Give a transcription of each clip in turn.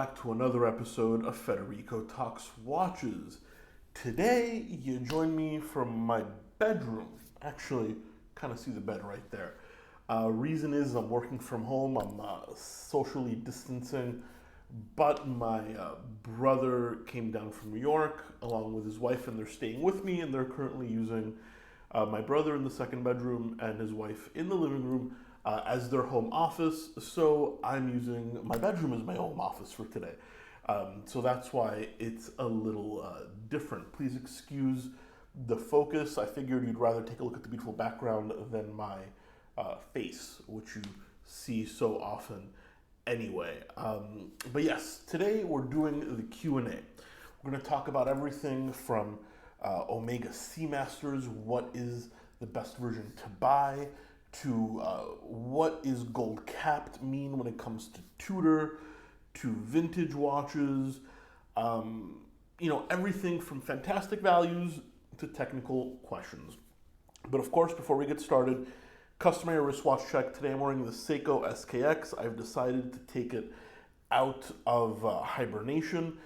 back to another episode of Federico Talks Watches. Today, you join me from my bedroom. Actually, kind of see the bed right there. Reason is I'm working from home. I'm socially distancing, but my brother came down from New York along with his wife, and they're staying with me, and they're currently using my brother in the second bedroom and his wife in the living room as their home office. So I'm using my bedroom as my home office for today. So that's why it's a little different. Please excuse the focus. I figured you'd rather take a look at the beautiful background than my face, which you see so often anyway. But yes, today we're doing the Q&A. We're going to talk about everything from Omega Seamasters, what is the best version to buy, to what is gold capped mean when it comes to Tudor, to vintage watches, everything from fantastic values to technical questions. But of course, before we get started, customary wristwatch check. Today I'm wearing the Seiko SKX. I've decided to take it out of hibernation.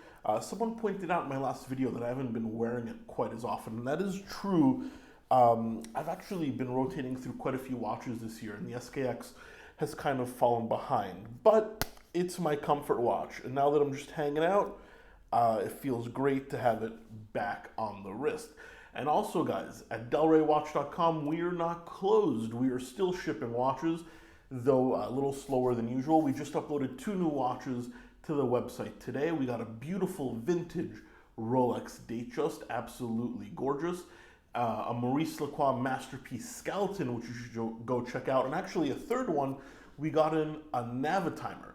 Someone pointed out in my last video that I haven't been wearing it quite as often, and that is true. I've actually been rotating through quite a few watches this year, and the SKX has kind of fallen behind. But it's my comfort watch, and now that I'm just hanging out, it feels great to have it back on the wrist. And also, guys, at delraywatch.com, we are not closed. We are still shipping watches, though a little slower than usual. We just uploaded 2 new watches to the website today. We got a beautiful vintage Rolex Datejust, absolutely gorgeous. A Maurice Lacroix Masterpiece Skeleton, which you should go check out. And actually a third one, we got in a Navitimer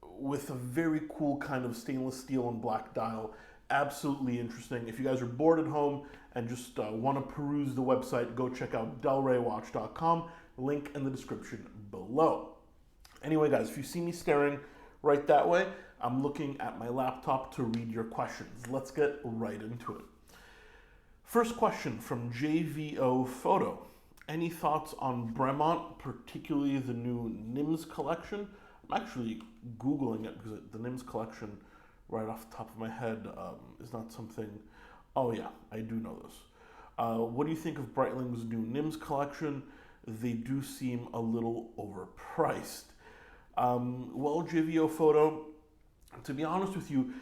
with a very cool kind of stainless steel and black dial. Absolutely interesting. If you guys are bored at home and just want to peruse the website, go check out delraywatch.com. Link in the description below. Anyway, guys, if you see me staring right that way, I'm looking at my laptop to read your questions. Let's get right into it. First question from JVO Photo. Any thoughts on Bremont, particularly the new NIMS collection? I'm actually Googling it because the NIMS collection, right off the top of my head, is not something... Oh yeah, I do know this. What do you think of Breitling's new NIMS collection? They do seem a little overpriced. Well, JVO Photo, to be honest with you,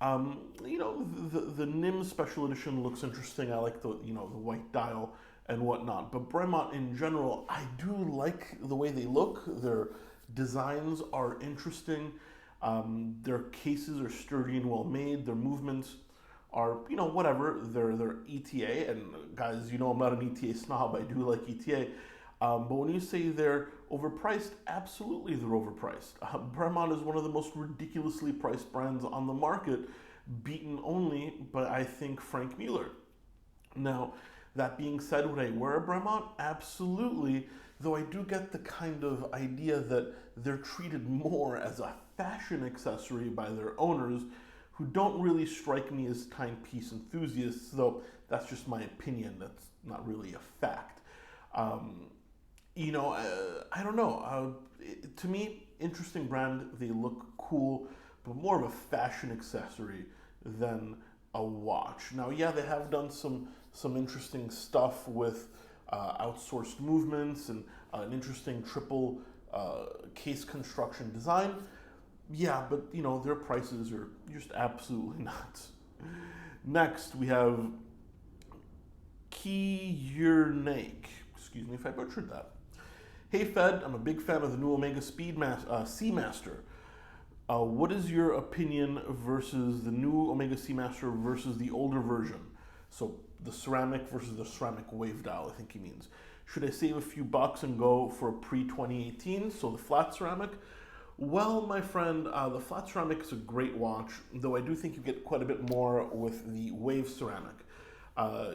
the NIMS special edition looks interesting. I like the white dial and whatnot. But Bremont in general, I do like the way they look. Their designs are interesting. Their cases are sturdy and well made. Their movements are, whatever. They're ETA. And guys, I'm not an ETA snob. I do like ETA. But when you say they're overpriced, absolutely they're overpriced. Bremont is one of the most ridiculously priced brands on the market, beaten only by, I think, Frank Mueller. Now, that being said, would I wear a Bremont? Absolutely, though I do get the kind of idea that they're treated more as a fashion accessory by their owners, who don't really strike me as timepiece enthusiasts, though that's just my opinion. That's not really a fact. I don't know. To me, interesting brand. They look cool, but more of a fashion accessory than a watch. Now, yeah, they have done some interesting stuff with outsourced movements and an interesting triple case construction design. Yeah, but their prices are just absolutely nuts. Next, we have Kiernaik. Excuse me if I butchered that. Hey Fed, I'm a big fan of the new Omega Seamaster. What is your opinion versus the new Omega Seamaster versus the older version? So the ceramic versus the ceramic wave dial, I think he means. Should I save a few bucks and go for a pre-2018, so the flat ceramic? Well, my friend, the flat ceramic is a great watch, though I do think you get quite a bit more with the wave ceramic.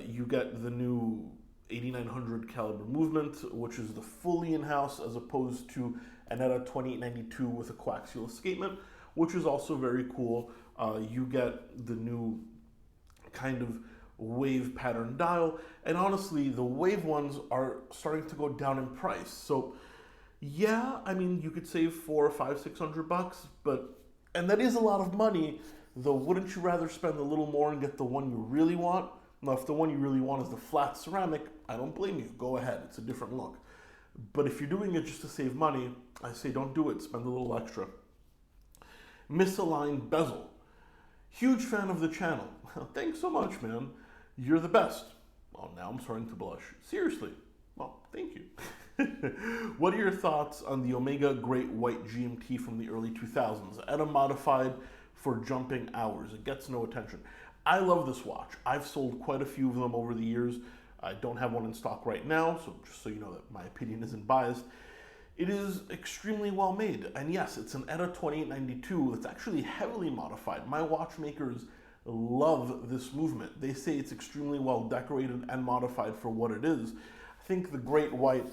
You get the new 8900 caliber movement, which is the fully in-house, as opposed to an ETA 2892 with a coaxial escapement, which is also very cool. You get the new kind of wave pattern dial, and honestly, the wave ones are starting to go down in price. So yeah, I mean, you could save $400, $500, $600, but And that is a lot of money, though wouldn't you rather spend a little more and get the one you really want? Now, if the one you really want is the flat ceramic, I don't blame you. Go ahead, it's a different look. But if you're doing it just to save money, I say don't do it, spend a little extra. Misaligned bezel. Huge fan of the channel. Thanks so much, man. You're the best. Well, now I'm starting to blush. Seriously. Well, thank you. What are your thoughts on the Omega Great White GMT from the early 2000s? ETA modified for jumping hours. It gets no attention. I love this watch. I've sold quite a few of them over the years. I don't have one in stock right now, so just so you know that my opinion isn't biased. It is extremely well made, and yes, it's an ETA 2892 that's actually heavily modified. My watchmakers love this movement. They say it's extremely well decorated and modified for what it is. I think the Great White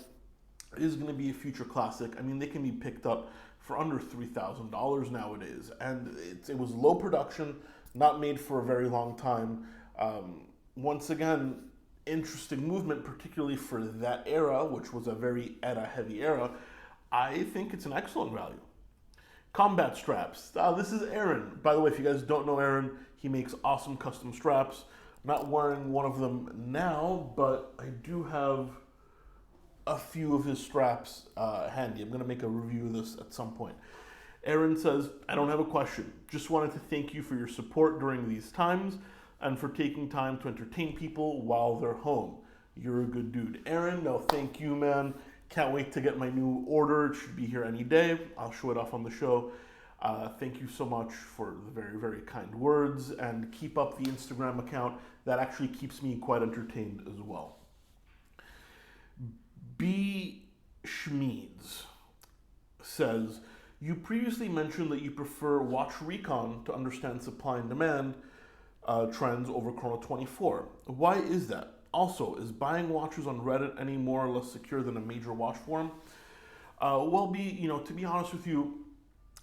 is going to be a future classic. I mean, they can be picked up for under $3,000 nowadays, and it was low production, not made for a very long time. Once again, interesting movement, particularly for that era, which was a very ETA heavy era. I think it's an excellent value. Combat straps. This is Aaron. By the way, if you guys don't know Aaron, he makes awesome custom straps. I'm not wearing one of them now, but I do have a few of his straps handy. I'm going to make a review of this at some point. Aaron says, I don't have a question. Just wanted to thank you for your support during these times and for taking time to entertain people while they're home. You're a good dude. Aaron, no, thank you, man. Can't wait to get my new order. It should be here any day. I'll show it off on the show. Thank you so much for the very, very kind words, and keep up the Instagram account. That actually keeps me quite entertained as well. B. Schmeeds says, you previously mentioned that you prefer Watch Recon to understand supply and demand trends over Chrono 24. Why is that? Also, is buying watches on Reddit any more or less secure than a major watch forum? To be honest with you,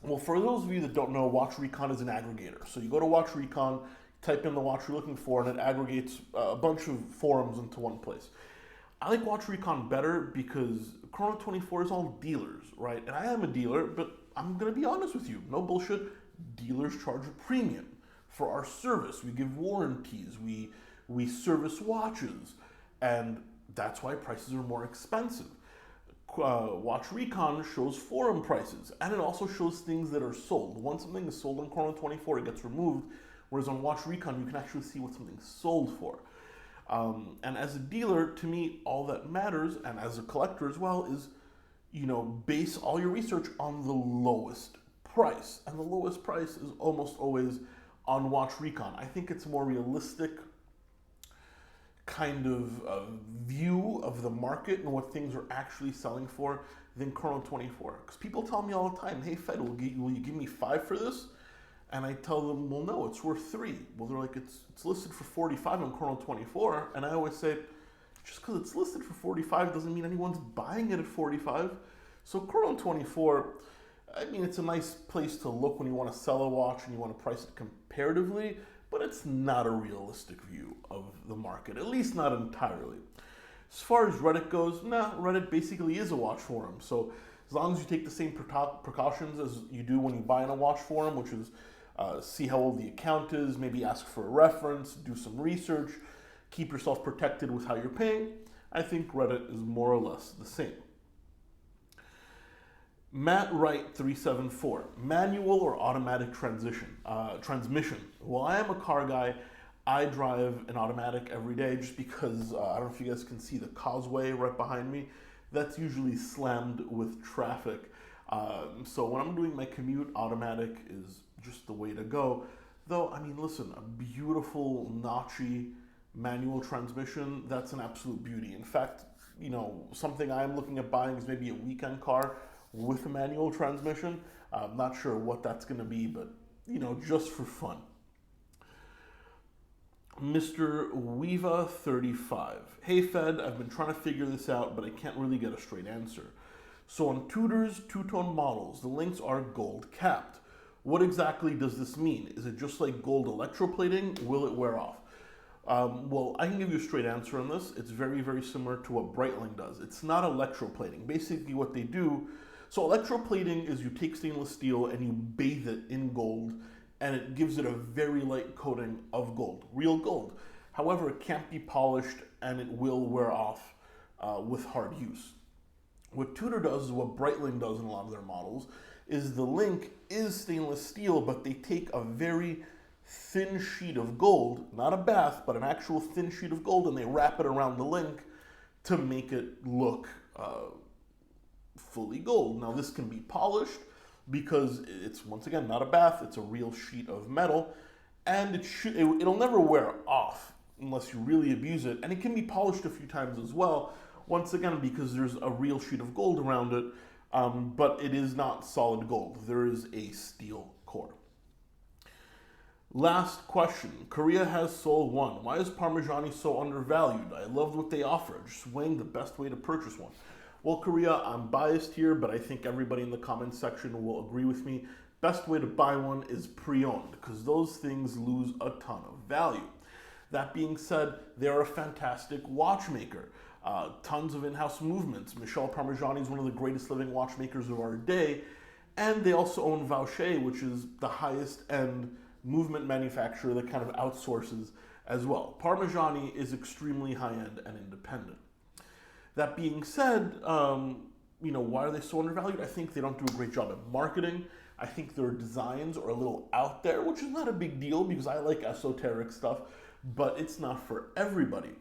well, for those of you that don't know, Watch Recon is an aggregator. So you go to Watch Recon, type in the watch you're looking for, and it aggregates a bunch of forums into one place. I like Watch Recon better because Chrono 24 is all dealers, right? And I am a dealer, but I'm going to be honest with you. No bullshit. Dealers charge a premium for our service. We give warranties. We service watches. And that's why prices are more expensive. Watch Recon shows forum prices, and it also shows things that are sold. Once something is sold on Chrono 24, it gets removed, whereas on Watch Recon, you can actually see what something's sold for. And as a dealer, to me, all that matters, and as a collector as well, is, base all your research on the lowest price. And the lowest price is almost always on Watch Recon. I think it's a more realistic kind of view of the market and what things are actually selling for than Chrono 24. Because people tell me all the time, hey Fed, will you give me 5 for this? And I tell them, well, no, it's worth 3. Well, they're like, it's listed for 45 on Chrono 24. And I always say, just because it's listed for 45 doesn't mean anyone's buying it at 45. So Chrono 24, I mean, it's a nice place to look when you want to sell a watch and you want to price it comparatively, but it's not a realistic view of the market, at least not entirely. As far as Reddit goes, Reddit basically is a watch forum. So as long as you take the same precautions as you do when you buy in a watch forum, which is see how old the account is, maybe ask for a reference, do some research, keep yourself protected with how you're paying, I think Reddit is more or less the same. Matt Wright 374, manual or automatic transmission? Well, I am a car guy. I drive an automatic every day just because, I don't know if you guys can see the causeway right behind me. That's usually slammed with traffic. So when I'm doing my commute, automatic is just the way to go. Though, I mean, listen, a beautiful notchy manual transmission, that's an absolute beauty. In fact, something I'm looking at buying is maybe a weekend car with a manual transmission. I'm not sure what that's going to be, but, just for fun. Mr. Weeva 35. Hey Fed, I've been trying to figure this out, but I can't really get a straight answer. So on Tudor's two-tone models, the links are gold capped. What exactly does this mean? Is it just like gold electroplating? Will it wear off? Well, I can give you a straight answer on this. It's very, very similar to what Breitling does. It's not electroplating. Basically what they do, So electroplating is you take stainless steel and you bathe it in gold, and it gives it a very light coating of gold, real gold. However, it can't be polished and it will wear off with hard use. What Tudor does is what Breitling does in a lot of their models, is the link is stainless steel, but they take a very thin sheet of gold, not a bath, but an actual thin sheet of gold, and they wrap it around the link to make it look fully gold. Now this can be polished because it's, once again, not a bath, it's a real sheet of metal, and it'll never wear off unless you really abuse it, and it can be polished a few times as well, once again because there's a real sheet of gold around it, but it is not solid gold. There is a steel core. Last question. Korea has Sol 1. Why is Parmigiani so undervalued? I loved what they offer. Just weighing the best way to purchase one. Well, Korea, I'm biased here, but I think everybody in the comments section will agree with me. Best way to buy one is pre-owned, because those things lose a ton of value. That being said, they're a fantastic watchmaker. Tons of in-house movements. Michel Parmigiani is one of the greatest living watchmakers of our day. And they also own Vaucher, which is the highest end movement manufacturer that kind of outsources as well. Parmigiani is extremely high-end and independent. That being said, why are they so undervalued? I think they don't do a great job at marketing. I think their designs are a little out there, which is not a big deal because I like esoteric stuff, but it's not for everybody.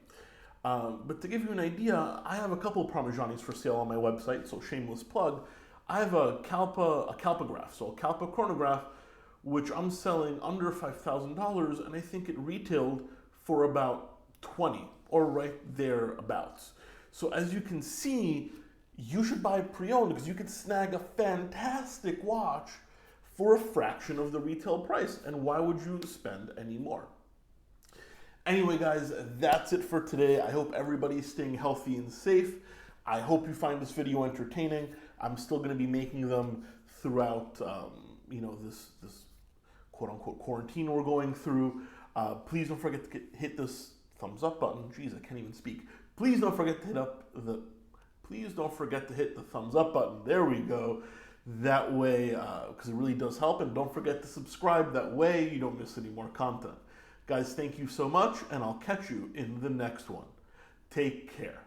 But to give you an idea, I have a couple of Parmigianis for sale on my website, so shameless plug. I have a Kalpograph, so a Kalpa chronograph, which I'm selling under $5,000, and I think it retailed for about 20 or right thereabouts. So as you can see, you should buy pre-owned because you could snag a fantastic watch for a fraction of the retail price. And why would you spend any more? Anyway, guys, that's it for today. I hope everybody's staying healthy and safe. I hope you find this video entertaining. I'm still going to be making them throughout, this quote-unquote quarantine we're going through. Please don't forget to hit this thumbs up button. Jeez, I can't even speak. Please don't forget to hit the thumbs up button. There we go. That way, because it really does help. And don't forget to subscribe. That way you don't miss any more content. Guys, thank you so much, and I'll catch you in the next one. Take care.